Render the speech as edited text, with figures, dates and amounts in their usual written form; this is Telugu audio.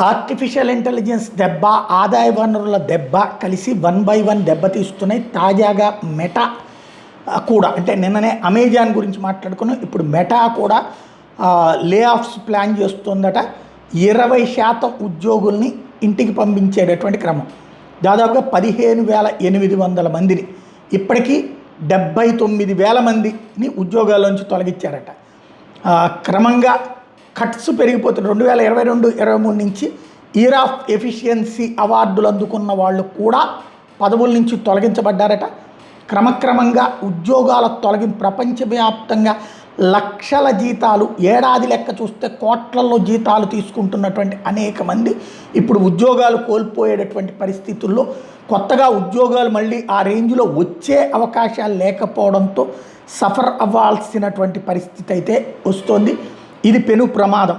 ఆర్టిఫిషియల్ ఇంటెలిజెన్స్ దెబ్బ, ఆదాయ వనరుల దెబ్బ కలిసి వన్ బై వన్ దెబ్బతీస్తున్నాయి. తాజాగా మెటా కూడా, అంటే నిన్ననే అమెజాన్ గురించి మాట్లాడుకున్నాం, ఇప్పుడు మెటా కూడా లే ఆఫ్స్ ప్లాన్ చేస్తుందట. 20% ఉద్యోగుల్ని ఇంటికి పంపించేటటువంటి క్రమం. దాదాపుగా 15,800 మందిని, ఇప్పటికీ 79,000 మందిని ఉద్యోగాల్లోంచి తొలగించారట. క్రమంగా కట్స్ పెరిగిపోతుంది. 2022-23 నుంచి ఇయర్ ఆఫ్ ఎఫిషియన్సీ అవార్డులు అందుకున్న వాళ్ళు కూడా పదవుల నుంచి తొలగించబడ్డారట. క్రమక్రమంగా ఉద్యోగాల తొలగింపు, ప్రపంచవ్యాప్తంగా లక్షల జీతాలు, ఏడాది లెక్క చూస్తే కోట్లలో జీతాలు తీసుకుంటున్నటువంటి అనేక మంది ఇప్పుడు ఉద్యోగాలు కోల్పోయేటటువంటి పరిస్థితుల్లో కొత్తగా ఉద్యోగాలు మళ్ళీ ఆ రేంజ్లో వచ్చే అవకాశాలు లేకపోవడంతో సఫర్ అవ్వాల్సినటువంటి పరిస్థితి అయితే వస్తోంది. ఇది పెను ప్రమాదం.